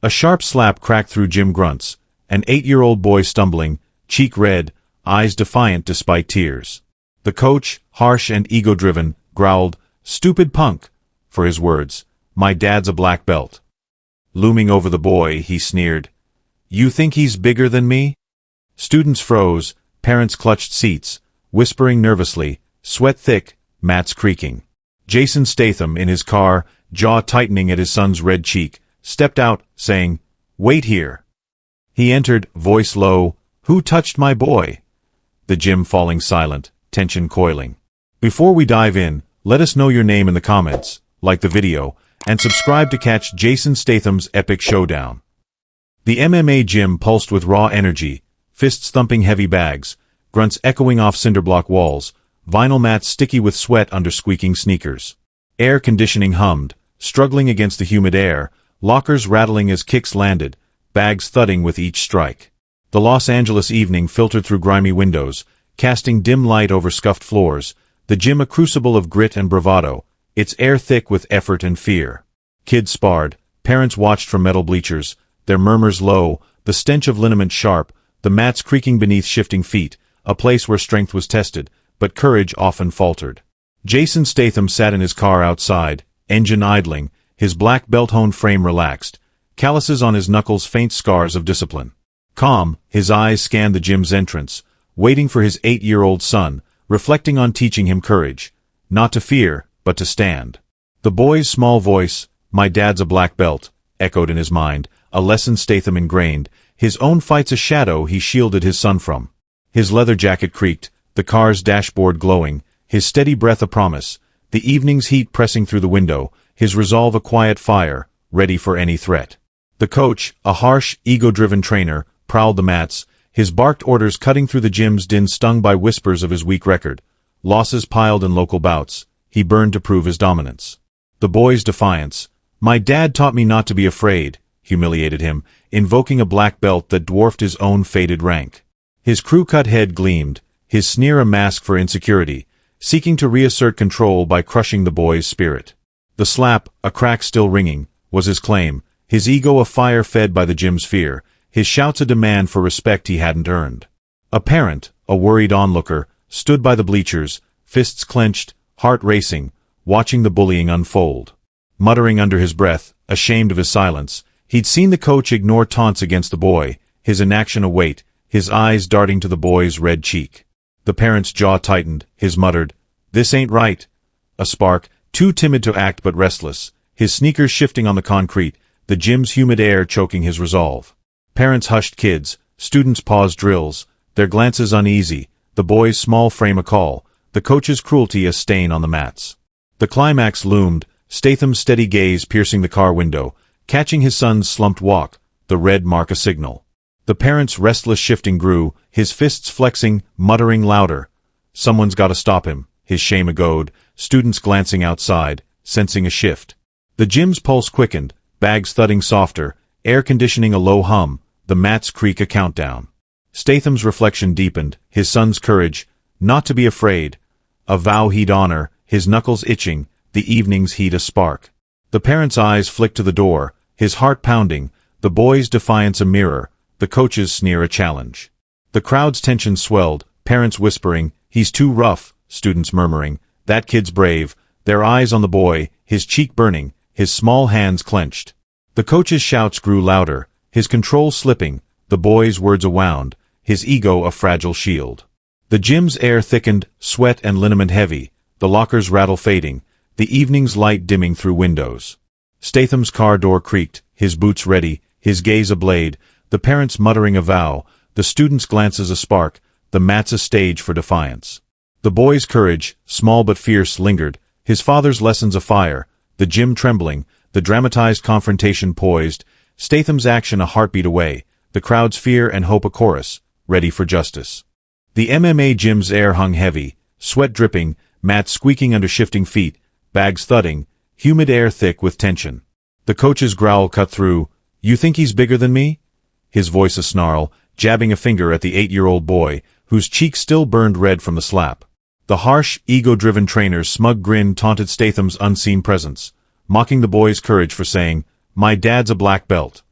A sharp slap cracked through gym grunts, an 8-year-old boy stumbling, cheek red, eyes defiant despite tears. The coach, harsh and ego-driven, growled, "Stupid punk," for his words. "My dad's a black belt." Looming over the boy, he sneered, "You think he's bigger than me?" Students froze, parents clutched seats, whispering nervously, sweat thick, mats creaking. Jason Statham, in his car, jaw tightening at his son's red cheek, stepped out, saying, "Wait here." He entered, voice low, "Who touched my boy?" The gym falling silent, tension coiling. Before we dive in, let us know your name in the comments, like the video, and subscribe to catch Jason Statham's epic showdown. The MMA gym pulsed with raw energy, fists thumping heavy bags, grunts echoing off cinderblock walls, vinyl mats sticky with sweat under squeaking sneakers. Air conditioning hummed, struggling against the humid air, lockers rattling as kicks landed, bags thudding with each strike. The Los Angeles evening filtered through grimy windows, casting dim light over scuffed floors, the gym a crucible of grit and bravado, its air thick with effort and fear. Kids sparred, parents watched from metal bleachers, their murmurs low, the stench of liniment sharp, the mats creaking beneath shifting feet, a place where strength was tested, but courage often faltered. Jason Statham sat in his car outside, engine idling, his black belt-honed frame relaxed, calluses on his knuckles faint scars of discipline. Calm, his eyes scanned the gym's entrance, waiting for his 8-year-old son, reflecting on teaching him courage, not to fear, but to stand. The boy's small voice, "My dad's a black belt," echoed in his mind, a lesson Statham ingrained, his own fights a shadow he shielded his son from. His leather jacket creaked, the car's dashboard glowing, his steady breath a promise, the evening's heat pressing through the window, his resolve a quiet fire, ready for any threat. The coach, a harsh, ego-driven trainer, prowled the mats, his barked orders cutting through the gym's din stung by whispers of his weak record. Losses piled in local bouts, he burned to prove his dominance. The boy's defiance, "My dad taught me not to be afraid," humiliated him, invoking a black belt that dwarfed his own faded rank. His crew-cut head gleamed, his sneer a mask for insecurity, seeking to reassert control by crushing the boy's spirit. The slap, a crack still ringing, was his claim, his ego a fire fed by the gym's fear, his shouts a demand for respect he hadn't earned. A parent, a worried onlooker, stood by the bleachers, fists clenched, heart racing, watching the bullying unfold. Muttering under his breath, ashamed of his silence, he'd seen the coach ignore taunts against the boy, his inaction a weight, his eyes darting to the boy's red cheek. The parent's jaw tightened, his muttered, "This ain't right." A spark, too timid to act but restless, his sneakers shifting on the concrete, the gym's humid air choking his resolve. Parents hushed kids, students paused drills, their glances uneasy, the boy's small frame a call, the coach's cruelty a stain on the mats. The climax loomed, Statham's steady gaze piercing the car window, catching his son's slumped walk, the red mark a signal. The parent's restless shifting grew, his fists flexing, muttering louder. Someone's gotta stop him, his shame a goad, students glancing outside, sensing a shift. The gym's pulse quickened, bags thudding softer, air conditioning a low hum, the mats creak a countdown. Statham's reflection deepened, his son's courage, not to be afraid, a vow he'd honor, his knuckles itching, the evening's heat a spark. The parent's eyes flicked to the door, his heart pounding, the boy's defiance a mirror, the coach's sneer a challenge. The crowd's tension swelled, parents whispering, "He's too rough," students murmuring, "That kid's brave," their eyes on the boy, his cheek burning, his small hands clenched. The coach's shouts grew louder, his control slipping, the boy's words a wound, his ego a fragile shield. The gym's air thickened, sweat and liniment heavy, the locker's rattle fading, the evening's light dimming through windows. Statham's car door creaked, his boots ready, his gaze a blade, the parents muttering a vow, the students' glances a spark, the mats a stage for defiance. The boy's courage, small but fierce, lingered, his father's lessons a fire, the gym trembling, the dramatized confrontation poised, Statham's action a heartbeat away, the crowd's fear and hope a chorus, ready for justice. The MMA gym's air hung heavy, sweat dripping, mats squeaking under shifting feet, bags thudding, humid air thick with tension. The coach's growl cut through, "You think he's bigger than me?" His voice a snarl, jabbing a finger at the 8-year-old boy, whose cheek still burned red from the slap. The harsh, ego-driven trainer's smug grin taunted Statham's unseen presence, mocking the boy's courage for saying, "My dad's a black belt."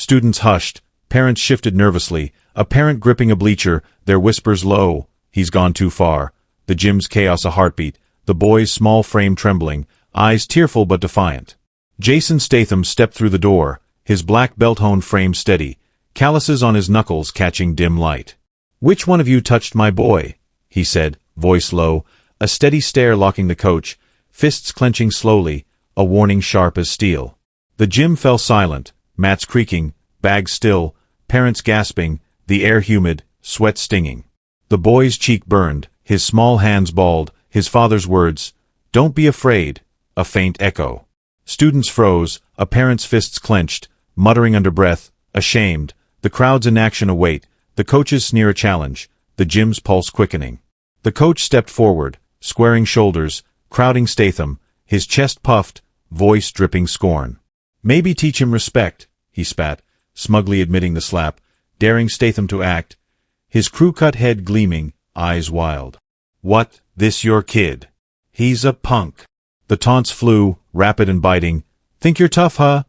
Students hushed, parents shifted nervously, a parent gripping a bleacher, their whispers low, "He's gone too far." The gym's chaos a heartbeat, the boy's small frame trembling, eyes tearful but defiant. Jason Statham stepped through the door, his black belt-honed frame steady, calluses on his knuckles catching dim light. "Which one of you touched my boy?" he said, voice low, a steady stare locking the coach, fists clenching slowly, a warning sharp as steel. The gym fell silent, mats creaking, bags still, parents gasping, the air humid, sweat stinging. The boy's cheek burned, his small hands balled, his father's words, "Don't be afraid," a faint echo. Students froze, a parent's fists clenched, muttering under breath, ashamed, the crowd's inaction await, the coach's sneer a challenge, the gym's pulse quickening. The coach stepped forward, squaring shoulders, crowding Statham, his chest puffed, voice dripping scorn. "Maybe teach him respect," he spat, smugly admitting the slap, daring Statham to act, his crew-cut head gleaming, eyes wild. "What, this your kid? He's a punk." The taunts flew, rapid and biting. "Think you're tough, huh?"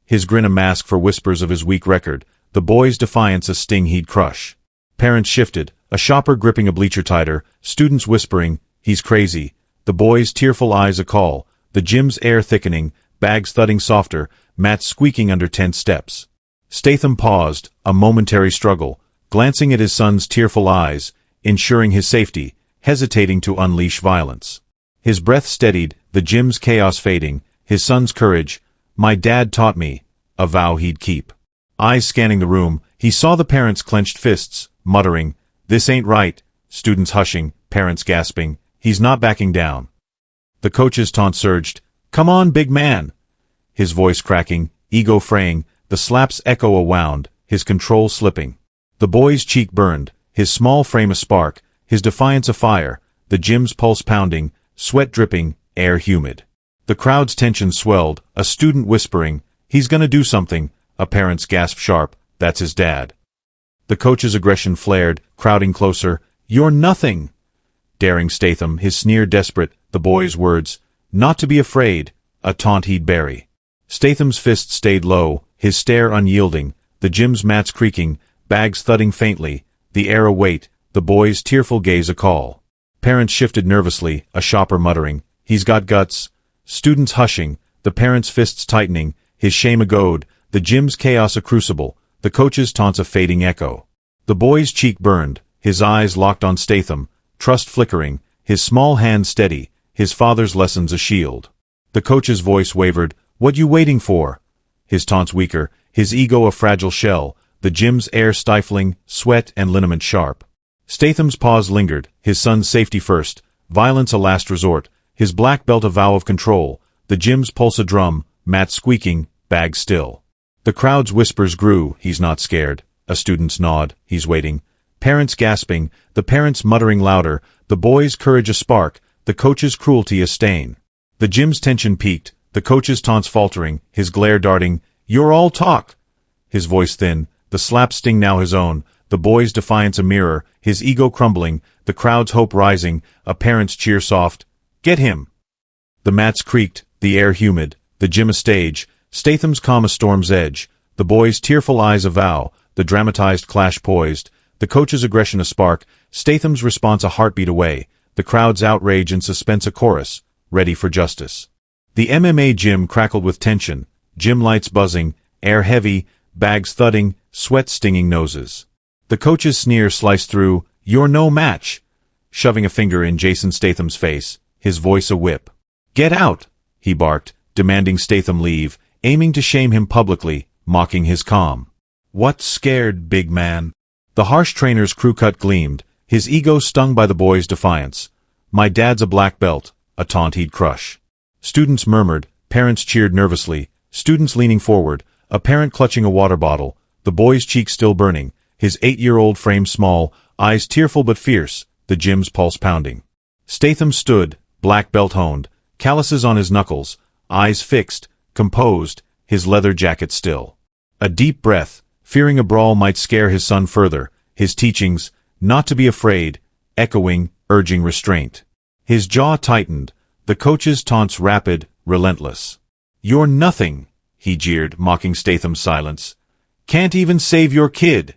His grin a mask for whispers of his weak record, the boy's defiance a sting he'd crush. Parents shifted, a shopper gripping a bleacher tighter, students whispering, "He's crazy." The boy's tearful eyes a call, the gym's air thickening, bags thudding softer, mats squeaking under tense steps. Statham paused, a momentary struggle, glancing at his son's tearful eyes, ensuring his safety, hesitating to unleash violence. His breath steadied, the gym's chaos fading, his son's courage, "My dad taught me," a vow he'd keep. Eyes scanning the room, he saw the parents' clenched fists, muttering, "This ain't right," students hushing, parents gasping, "He's not backing down." The coach's taunt surged, "Come on, big man!" His voice cracking, ego fraying, the slaps echo a wound, his control slipping. The boy's cheek burned, his small frame a spark, his defiance afire, the gym's pulse pounding, sweat dripping, air humid. The crowd's tension swelled, a student whispering, "He's gonna do something," a parent's gasp sharp, "That's his dad." The coach's aggression flared, crowding closer, "You're nothing!" Daring Statham, his sneer desperate, the boy's words, "Not to be afraid," a taunt he'd bury. Statham's fist stayed low, his stare unyielding, the gym's mats creaking, bags thudding faintly, the air await, the boy's tearful gaze a call. Parents shifted nervously, a shopper muttering, "He's got guts." Students hushing, the parents' fists tightening, his shame a goad, the gym's chaos a crucible, the coach's taunts a fading echo. The boy's cheek burned, his eyes locked on Statham, trust flickering, his small hand steady, his father's lessons a shield. The coach's voice wavered, "What you waiting for?" His taunts weaker, his ego a fragile shell, the gym's air stifling, sweat and liniment sharp. Statham's pause lingered, his son's safety first, violence a last resort, his black belt a vow of control, the gym's pulse a drum, mats squeaking, bags still. The crowd's whispers grew, "He's not scared," a student's nod, "He's waiting." Parents gasping, the parents muttering louder, the boy's courage a spark, the coach's cruelty a stain. The gym's tension peaked, the coach's taunts faltering, his glare darting, "You're all talk!" His voice thin, the slap sting now his own, the boy's defiance a mirror, his ego crumbling, the crowd's hope rising, a parent's cheer soft, "Get him!" The mats creaked, the air humid, the gym a stage, Statham's calm a storm's edge, the boy's tearful eyes a vow, the dramatized clash poised, the coach's aggression a spark, Statham's response a heartbeat away, the crowd's outrage and suspense a chorus, ready for justice. The MMA gym crackled with tension, gym lights buzzing, air heavy, bags thudding, sweat stinging noses. The coach's sneer sliced through, "You're no match," shoving a finger in Jason Statham's face, his voice a whip. "Get out," he barked, demanding Statham leave, aiming to shame him publicly, mocking his calm. "What scared, big man?" The harsh trainer's crew cut gleamed, his ego stung by the boy's defiance. "My dad's a black belt," a taunt he'd crush. Students murmured, parents cheered nervously, students leaning forward, a parent clutching a water bottle, the boy's cheek still burning, his 8-year-old frame small, eyes tearful but fierce, the gym's pulse pounding. Statham stood, black belt honed, calluses on his knuckles, eyes fixed, composed, his leather jacket still. A deep breath, fearing a brawl might scare his son further, his teachings, not to be afraid, echoing, urging restraint. His jaw tightened, the coach's taunts rapid, relentless. "You're nothing," he jeered, mocking Statham's silence. Can't even save your kid.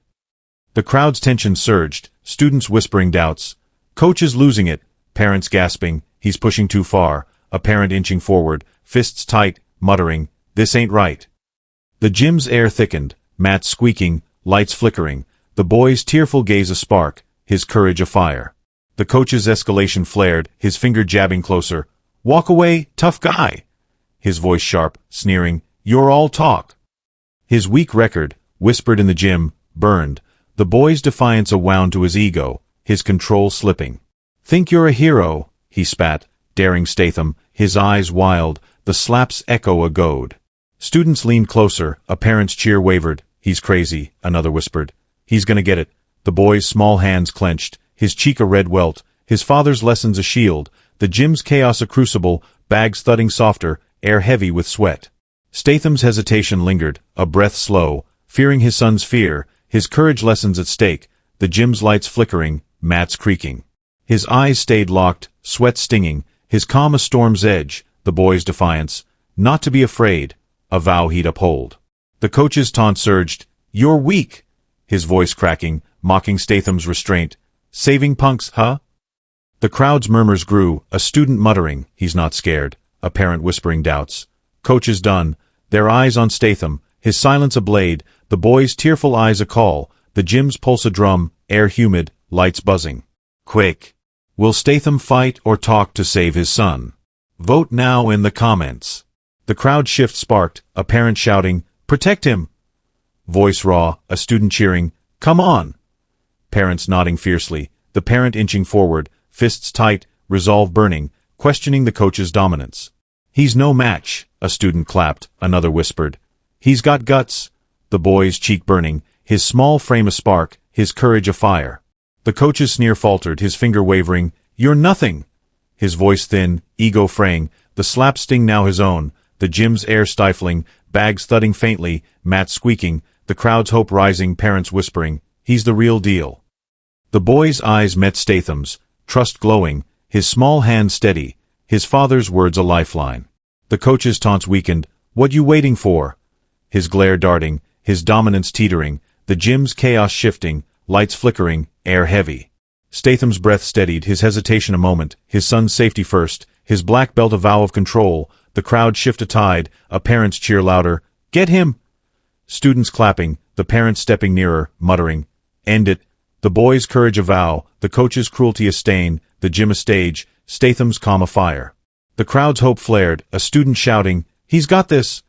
The crowd's tension surged, students whispering doubts. Coaches losing it, parents gasping, he's pushing too far, a parent inching forward, fists tight, muttering, this ain't right. The gym's air thickened, mats squeaking, lights flickering, the boy's tearful gaze a spark, his courage afire. The coach's escalation flared, his finger jabbing closer. Walk away, tough guy. His voice sharp, sneering, you're all talk. His weak record, whispered in the gym, burned, the boy's defiance a wound to his ego, his control slipping. Think you're a hero, he spat, daring Statham, his eyes wild, the slaps echo a goad. Students leaned closer, a parent's cheer wavered. He's crazy, another whispered. He's gonna get it. The boy's small hands clenched, his cheek a red welt, his father's lessons a shield, the gym's chaos a crucible, bags thudding softer, air heavy with sweat. Statham's hesitation lingered, a breath slow, fearing his son's fear, his courage lessons at stake, the gym's lights flickering, mats creaking. His eyes stayed locked, sweat stinging, his calm a storm's edge, the boy's defiance, not to be afraid, a vow he'd uphold. The coach's taunt surged, you're weak, his voice cracking, mocking Statham's restraint. Saving punks, huh? The crowd's murmurs grew, a student muttering, he's not scared, a parent whispering doubts. Coach is done, their eyes on Statham, his silence a blade, the boy's tearful eyes a call, the gym's pulse a drum, air humid, lights buzzing. Quick! Will Statham fight or talk to save his son? Vote now in the comments. The crowd shift sparked, a parent shouting, protect him! Voice raw, a student cheering, come on! Parents nodding fiercely, the parent inching forward, fists tight, resolve burning, questioning the coach's dominance. He's no match, a student clapped, another whispered. He's got guts, the boy's cheek burning, his small frame a spark, his courage afire. The coach's sneer faltered, his finger wavering, you're nothing! His voice thin, ego fraying, the slap sting now his own, the gym's air stifling, bags thudding faintly, mats squeaking, the crowd's hope rising, parents whispering, he's the real deal. The boy's eyes met Statham's, trust glowing, his small hand steady, his father's words a lifeline. The coach's taunts weakened, what you waiting for? His glare darting, his dominance teetering, the gym's chaos shifting, lights flickering, air heavy. Statham's breath steadied, his hesitation a moment, his son's safety first, his black belt a vow of control, the crowd shift a tide, a parent's cheer louder, get him! Students clapping, the parents stepping nearer, muttering, end it. The boy's courage a vow, the coach's cruelty a stain, the gym a stage, Statham's calm a fire. The crowd's hope flared, a student shouting, he's got this!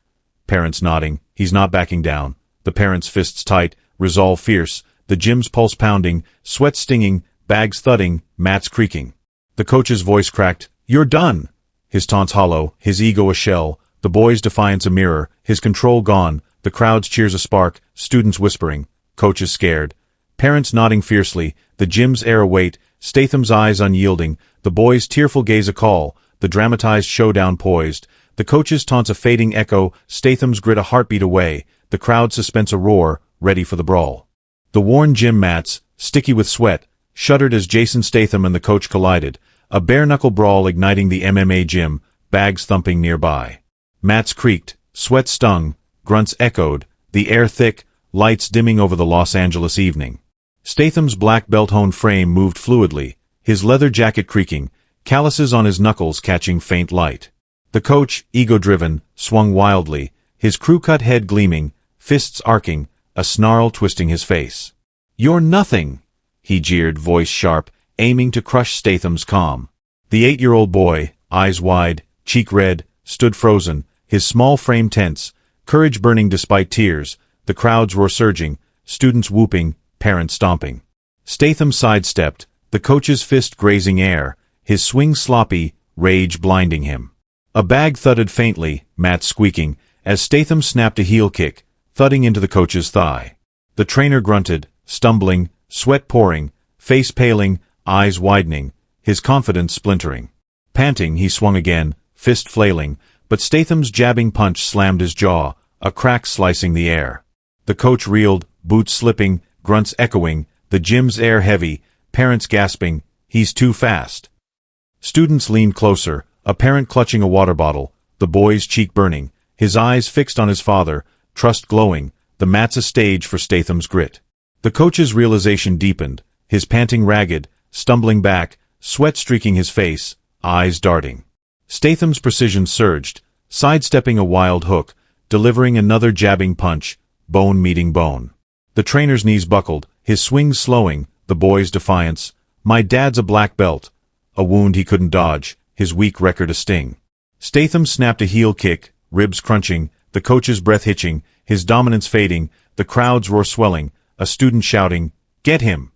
Parents nodding, he's not backing down. The parents' fists tight, resolve fierce, the gym's pulse pounding, sweat stinging, bags thudding, mats creaking. The coach's voice cracked, you're done! His taunts hollow, his ego a shell, the boy's defiance a mirror, his control gone, the crowd's cheers a spark, students whispering, coach is scared. Parents nodding fiercely, the gym's air await, Statham's eyes unyielding, the boy's tearful gaze a call, the dramatized showdown poised, the coach's taunts a fading echo, Statham's grit a heartbeat away, the crowd's suspense a roar, ready for the brawl. The worn gym mats, sticky with sweat, shuddered as Jason Statham and the coach collided, a bare-knuckle brawl igniting the MMA gym, bags thumping nearby. Mats creaked, sweat stung, grunts echoed, the air thick, lights dimming over the Los Angeles evening. Statham's black belt-honed frame moved fluidly, his leather jacket creaking, calluses on his knuckles catching faint light. The coach, ego-driven, swung wildly, his crew-cut head gleaming, fists arcing, a snarl twisting his face. You're nothing, he jeered, voice sharp, aiming to crush Statham's calm. The 8-year-old boy, eyes wide, cheek red, stood frozen, his small frame tense, courage burning despite tears, the crowd's roar surging, students whooping, parents stomping. Statham sidestepped, the coach's fist grazing air, his swing sloppy, rage blinding him. A bag thudded faintly, mats squeaking, as Statham snapped a heel kick, thudding into the coach's thigh. The trainer grunted, stumbling, sweat pouring, face paling, eyes widening, his confidence splintering. Panting, he swung again, fist flailing, but Statham's jabbing punch slammed his jaw, a crack slicing the air. The coach reeled, boots slipping, grunts echoing, the gym's air heavy, parents gasping, he's too fast. Students leaned closer, a parent clutching a water bottle, the boy's cheek burning, his eyes fixed on his father, trust glowing, the mat's a stage for Statham's grit. The coach's realization deepened, his panting ragged, stumbling back, sweat streaking his face, eyes darting. Statham's precision surged, sidestepping a wild hook, delivering another jabbing punch, bone meeting bone. The trainer's knees buckled, his swings slowing, the boy's defiance. My dad's a black belt. A wound he couldn't dodge, his weak record a sting. Statham snapped a heel kick, ribs crunching, the coach's breath hitching, his dominance fading, the crowd's roar swelling, a student shouting, "Get him!"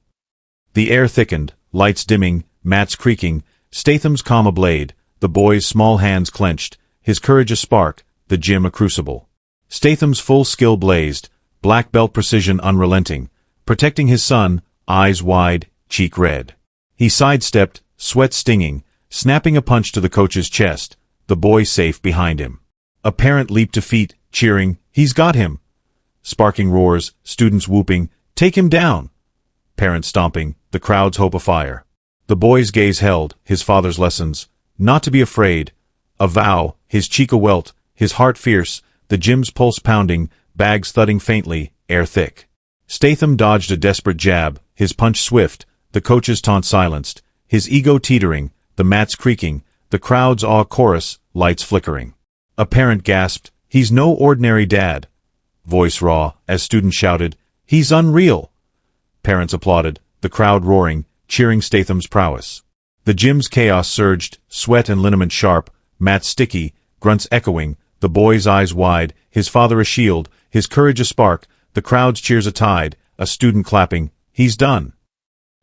The air thickened, lights dimming, mats creaking, Statham's calm a blade, the boy's small hands clenched, his courage a spark, the gym a crucible. Statham's full skill blazed, black belt precision unrelenting, protecting his son, eyes wide, cheek red. He sidestepped, sweat stinging, snapping a punch to the coach's chest, the boy safe behind him. A parent leaped to feet, cheering, "He's got him!" Sparking roars, students whooping, "Take him down!" Parents stomping, the crowd's hope afire. The boy's gaze held, his father's lessons, not to be afraid. A vow, his cheek a welt, his heart fierce, the gym's pulse pounding, bags thudding faintly, air thick. Statham dodged a desperate jab, his punch swift, the coach's taunt silenced, his ego teetering, the mats creaking, the crowd's awe chorus, lights flickering. A parent gasped, "He's no ordinary dad." Voice raw, as students shouted, "He's unreal." Parents applauded, the crowd roaring, cheering Statham's prowess. The gym's chaos surged, sweat and liniment sharp, mats sticky, grunts echoing, the boy's eyes wide, his father a shield, his courage a spark, the crowd's cheers a tide, a student clapping, "He's done."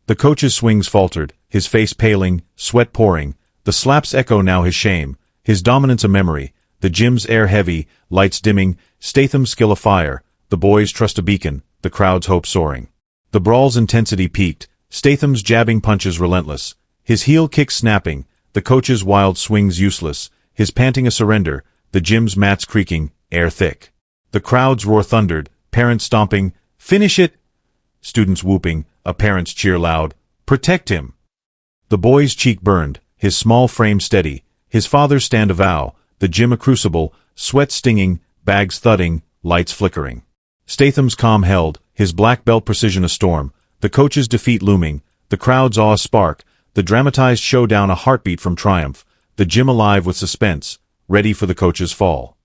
The coach's swings faltered, his face paling, sweat pouring, the slaps echo now his shame, his dominance a memory, the gym's air heavy, lights dimming, Statham's skill afire, the boy's trust a beacon, the crowd's hope soaring. The brawl's intensity peaked, Statham's jabbing punches relentless, his heel kicks snapping, the coach's wild swings useless, his panting a surrender, the gym's mats creaking, air thick. The crowd's roar thundered, parents stomping, "Finish it!" Students whooping, a parent's cheer loud, "Protect him!" The boy's cheek burned, his small frame steady, his father's stand a vow, the gym a crucible, sweat stinging, bags thudding, lights flickering. Statham's calm held, his black belt precision a storm, the coach's defeat looming, the crowd's awe a spark, the dramatized showdown a heartbeat from triumph, the gym alive with suspense, ready for the coach's fall.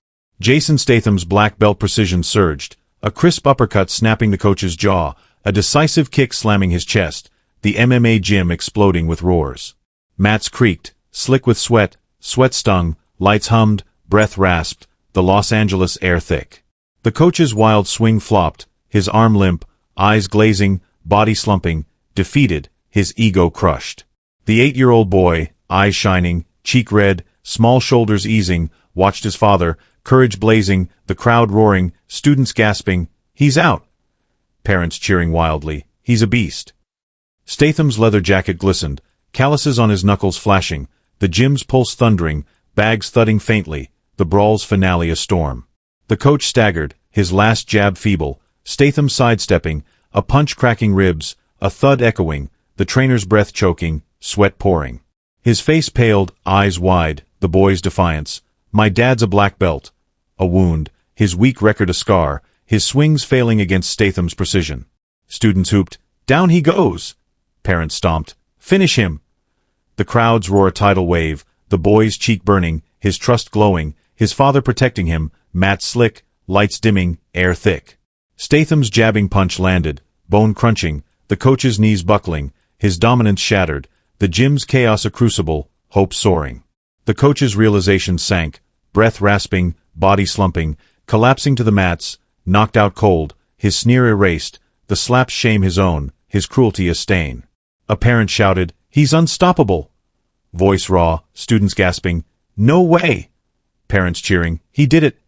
Jason Statham's black belt precision surged, a crisp uppercut snapping the coach's jaw, a decisive kick slamming his chest, the MMA gym exploding with roars. Mats creaked, slick with sweat, sweat stung, lights hummed, breath rasped, the Los Angeles air thick. The coach's wild swing flopped, his arm limp, eyes glazing, body slumping, defeated, his ego crushed. The 8-year-old boy, eyes shining, cheek red, small shoulders easing, watched his father, courage blazing, the crowd roaring, students gasping, "He's out!" Parents cheering wildly, "He's a beast!" Statham's leather jacket glistened, calluses on his knuckles flashing, the gym's pulse thundering, bags thudding faintly, the brawl's finale a storm. The coach staggered, his last jab feeble, Statham sidestepping, a punch cracking ribs, a thud echoing, the trainer's breath choking, sweat pouring. His face paled, eyes wide, the boy's defiance, "My dad's a black belt." A wound, his weak record a scar, his swings failing against Statham's precision. Students hooped, "Down he goes!" Parents stomped, "Finish him!" The crowd's roar a tidal wave, the boy's cheek burning, his trust glowing, his father protecting him, mats slick, lights dimming, air thick. Statham's jabbing punch landed, bone crunching, the coach's knees buckling, his dominance shattered, the gym's chaos a crucible, hope soaring. The coach's realization sank, breath rasping, body slumping, collapsing to the mats, knocked out cold, his sneer erased, the slaps shame his own, his cruelty a stain. A parent shouted, "He's unstoppable!" Voice raw, students gasping, "No way!" Parents cheering, "He did it!"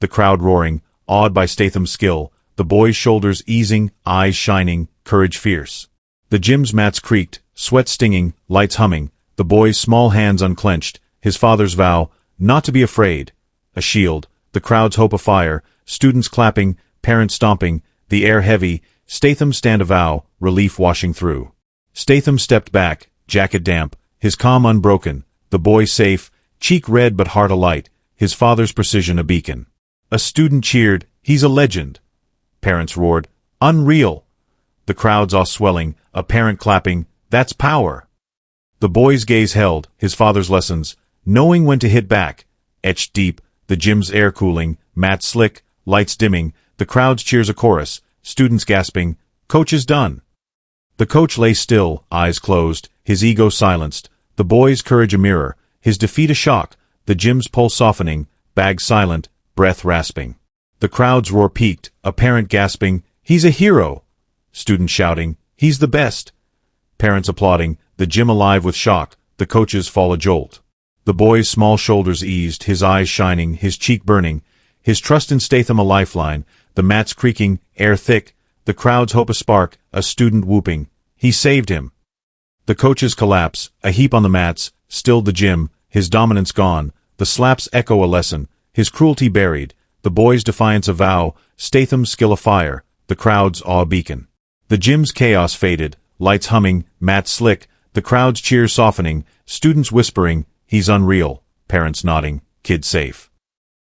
The crowd roaring, awed by Statham's skill, the boy's shoulders easing, eyes shining, courage fierce. The gym's mats creaked, sweat stinging, lights humming, the boy's small hands unclenched, his father's vow, not to be afraid. A shield, the crowd's hope afire, students clapping, parents stomping, the air heavy, Statham's stand a vow, relief washing through. Statham stepped back, jacket damp, his calm unbroken, the boy safe, cheek red but heart alight, his father's precision a beacon. A student cheered, "He's a legend!" parents roared. Unreal! The crowd's all swelling, a parent clapping. That's power! The boy's gaze held, his father's lessons, knowing when to hit back, etched deep, the gym's air cooling, mats slick, lights dimming, the crowd's cheers a chorus, students gasping, "Coach is done!" The coach lay still, eyes closed, his ego silenced, the boy's courage a mirror, his defeat a shock, the gym's pulse softening, bag silent, breath rasping. The crowd's roar peaked, a parent gasping, "He's a hero!" Students shouting, "He's the best!" Parents applauding, the gym alive with shock, the coach's fall a jolt. The boy's small shoulders eased, his eyes shining, his cheek burning, his trust in Statham a lifeline, the mats creaking, air thick, the crowd's hope a spark, a student whooping, "He saved him!" The coach's collapse, a heap on the mats, stilled the gym, his dominance gone, the slaps echo a lesson, his cruelty buried, the boy's defiance a vow, Statham's skill a fire, the crowd's awe a beacon. The gym's chaos faded, lights humming, mats slick, the crowd's cheers softening, students whispering, "He's unreal," parents nodding, "Kid safe."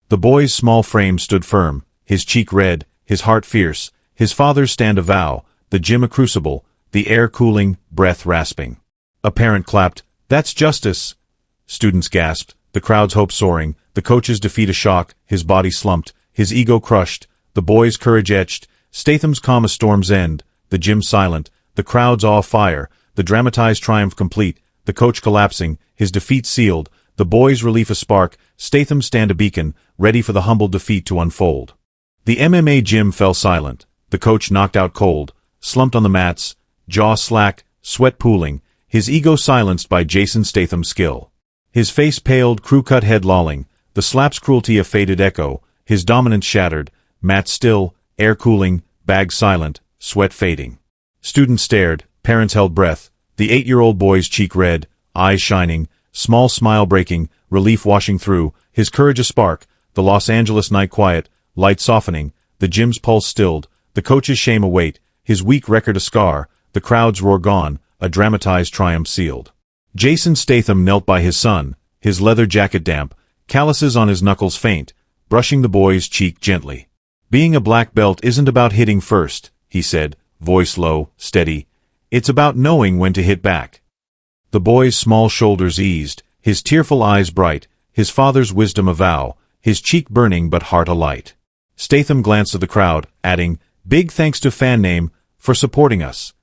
The boy's small frame stood firm, his cheek red, his heart fierce, his father's stand a vow, the gym a crucible, the air cooling, breath rasping. A parent clapped, "That's justice!" Students gasped, the crowd's hope soaring, the coach's defeat a shock, his body slumped, his ego crushed, the boy's courage etched, Statham's calm a storm's end, the gym silent, the crowd's awe fire, the dramatized triumph complete, the coach collapsing, his defeat sealed, the boy's relief a spark, Statham's stand a beacon, ready for the humble defeat to unfold. The MMA gym fell silent, the coach knocked out cold, slumped on the mats, jaw slack, sweat pooling, his ego silenced by Jason Statham's skill. His face paled, crew-cut head lolling, the slap's cruelty a faded echo, his dominance shattered, mats still, air cooling, bag silent, sweat fading. Students stared, parents held breath, the 8-year-old boy's cheek red, eyes shining, small smile breaking, relief washing through, his courage a spark, the Los Angeles night quiet, light softening, the gym's pulse stilled, the coach's shame a weight, his weak record a scar, the crowd's roar gone, a dramatized triumph sealed. Jason Statham knelt by his son, his leather jacket damp, calluses on his knuckles faint, brushing the boy's cheek gently. "Being a black belt isn't about hitting first," he said, voice low, steady. "It's about knowing when to hit back." The boy's small shoulders eased, his tearful eyes bright, his father's wisdom a vow, his cheek burning but heart alight. Statham glanced at the crowd, adding, "Big thanks to fan name for supporting us."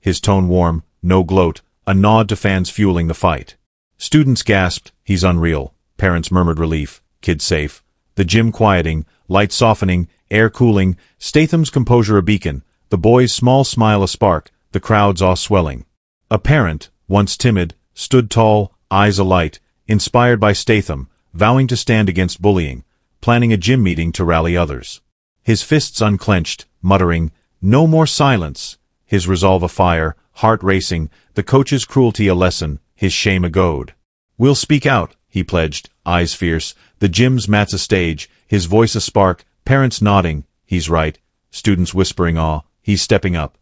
His tone warm, no gloat, a nod to fans fueling the fight. Students gasped, "He's unreal." Parents murmured relief, "Kid safe." The gym quieting, light softening, air cooling, Statham's composure a beacon, the boy's small smile a spark, the crowd's awe swelling. A parent, once timid, stood tall, eyes alight, inspired by Statham, vowing to stand against bullying, planning a gym meeting to rally others. His fists unclenched, muttering, "No more silence." His resolve a fire, heart racing, the coach's cruelty a lesson, his shame a goad. "We'll speak out," he pledged, eyes fierce, the gym's mats a stage, his voice a spark, parents nodding, "He's right," students whispering awe, "He's stepping up."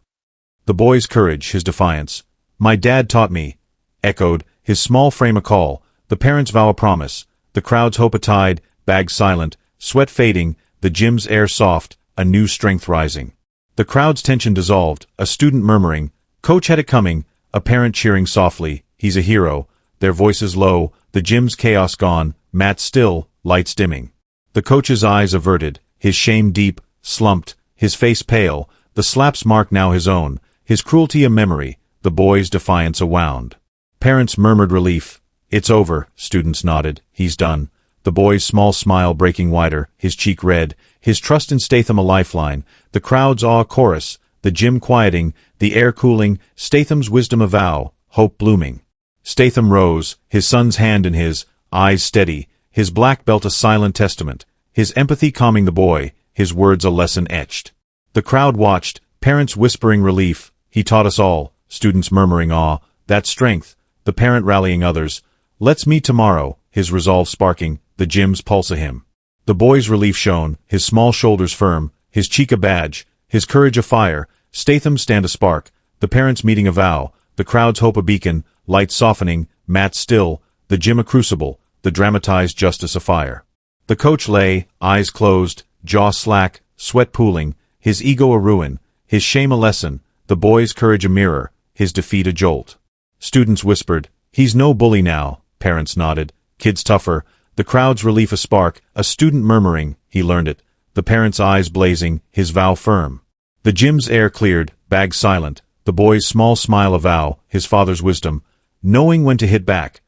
The boy's courage, his defiance, "My dad taught me," echoed, his small frame a call, the parents' vow a promise, the crowd's hope a tide, bag silent, sweat fading, the gym's air soft, a new strength rising. The crowd's tension dissolved, a student murmuring, "Coach had it coming," a parent cheering softly, "He's a hero," their voices low, the gym's chaos gone, mats still, lights dimming. The coach's eyes averted, his shame deep, slumped, his face pale, the slaps mark now his own, his cruelty a memory, the boy's defiance a wound. Parents murmured relief. "It's over," students nodded, "He's done." The boy's small smile breaking wider, his cheek red, his trust in Statham a lifeline, the crowd's awe a chorus, the gym quieting, the air cooling, Statham's wisdom a vow, hope blooming. Statham rose, his son's hand in his, eyes steady, his black belt a silent testament, his empathy calming the boy, his words a lesson etched. The crowd watched, parents whispering relief, "He taught us all," students murmuring awe, "That strength," the parent rallying others, "Let's meet tomorrow," his resolve sparking, the gym's pulse a hymn. The boy's relief shone, his small shoulders firm, his cheek a badge, his courage a fire, Statham's stand a spark, the parents meeting a vow, the crowd's hope a beacon, light softening, mats still, the gym a crucible, the dramatized justice a fire. The coach lay, eyes closed, jaw slack, sweat pooling, his ego a ruin, his shame a lesson, the boy's courage a mirror, his defeat a jolt. Students whispered, "He's no bully now." Parents nodded, "Kid's tougher." The crowd's relief a spark, a student murmuring, "He learned it." The parents' eyes blazing, his vow firm. The gym's air cleared, bag silent, the boy's small smile a vow, his father's wisdom, knowing when to hit back.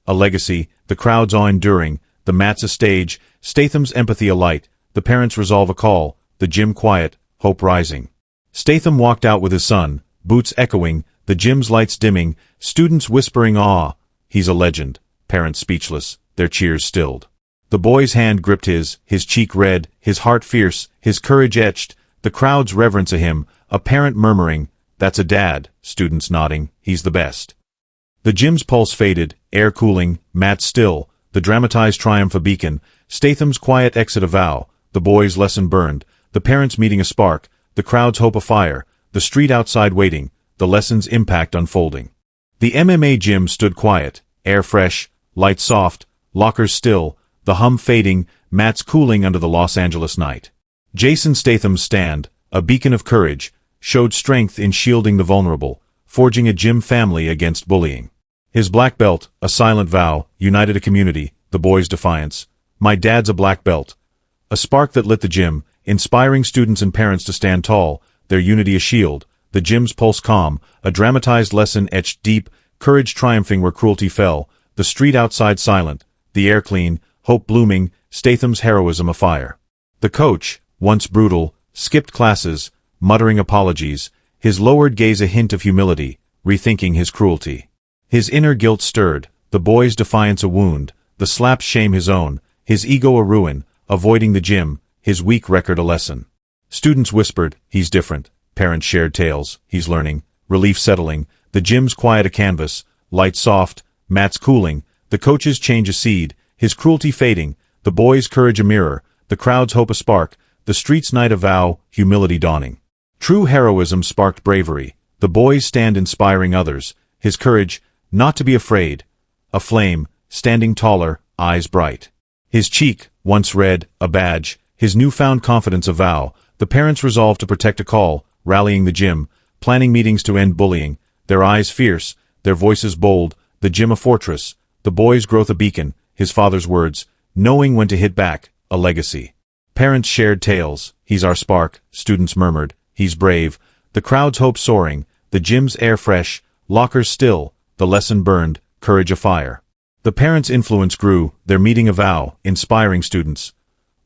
A legacy, the crowd's awe enduring, the mat's a stage, Statham's empathy a light, the parents' resolve a call, the gym quiet, hope rising. Statham walked out with his son, boots echoing, the gym's lights dimming, students whispering awe. He's a legend. Parents speechless, their cheers stilled. The boy's hand gripped his cheek red, his heart fierce, his courage etched, the crowd's reverence a him, a parent murmuring, "That's a dad," students nodding, "He's the best." The gym's pulse faded, air cooling, mat still, the dramatized triumph a beacon, Statham's quiet exit a vow, the boy's lesson burned, the parents' meeting a spark, the crowd's hope a fire, the street outside waiting, the lesson's impact unfolding. The MMA gym stood quiet, air fresh, lights soft, lockers still, the hum fading, mats cooling under the Los Angeles night. Jason Statham's stand, a beacon of courage, showed strength in shielding the vulnerable, forging a gym family against bullying. His black belt, a silent vow, united a community, the boy's defiance. "My dad's a black belt." A spark that lit the gym, inspiring students and parents to stand tall, their unity a shield, the gym's pulse calm, a dramatized lesson etched deep, courage triumphing where cruelty fell, the street outside silent, the air clean, hope blooming, Statham's heroism afire. The coach, once brutal, skipped classes, muttering apologies, his lowered gaze a hint of humility, rethinking his cruelty. His inner guilt stirred, the boy's defiance a wound, the slap's shame his own, his ego a ruin, avoiding the gym, his weak record a lesson. Students whispered, "He's different." Parents shared tales, "He's learning." Relief settling, the gym's quiet a canvas, light soft, mats cooling, the coach's change a seed, his cruelty fading, the boy's courage a mirror, the crowd's hope a spark, the street's night a vow, humility dawning. True heroism sparked bravery, the boy's stand inspiring others, his courage, not to be afraid, a flame, standing taller, eyes bright. His cheek, once red, a badge, his newfound confidence a vow, the parents resolved to protect a call, rallying the gym, planning meetings to end bullying, their eyes fierce, their voices bold, the gym a fortress, the boy's growth a beacon, his father's words, knowing when to hit back, a legacy. Parents shared tales, "He's our spark," students murmured, "He's brave," the crowd's hope soaring, the gym's air fresh, lockers still, the lesson burned, courage afire. The parents' influence grew, their meeting a vow, inspiring students.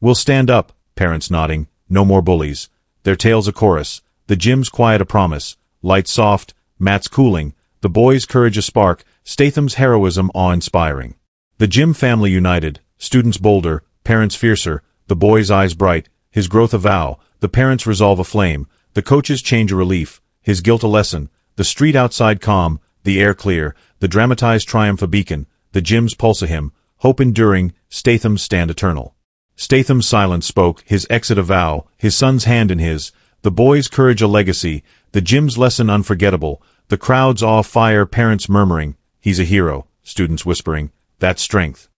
"We'll stand up," parents nodding, "No more bullies." Their tales a chorus, the gym's quiet a promise, lights soft, mats cooling, the boy's courage a spark, Statham's heroism awe-inspiring. The gym family united, students bolder, parents fiercer, the boy's eyes bright, his growth a vow, the parents' resolve a flame, the coach's change a relief, his guilt a lesson, the street outside calm, the air clear, the dramatized triumph a beacon, the gym's pulse a hymn, hope enduring, Statham's stand eternal. Statham's silence spoke, his exit a vow, his son's hand in his, the boy's courage a legacy, the gym's lesson unforgettable, the crowd's awe fire, parents murmuring, "He's a hero," students whispering, "That's strength."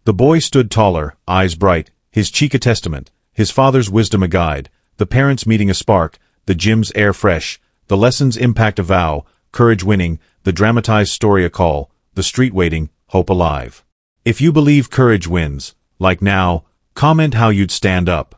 The boy stood taller, eyes bright, his cheek a testament, his father's wisdom a guide, the parents' meeting a spark, the gym's air fresh, the lesson's impact a vow, courage winning, the dramatized story a call, the street waiting, hope alive. If you believe courage wins, like now, comment how you'd stand up.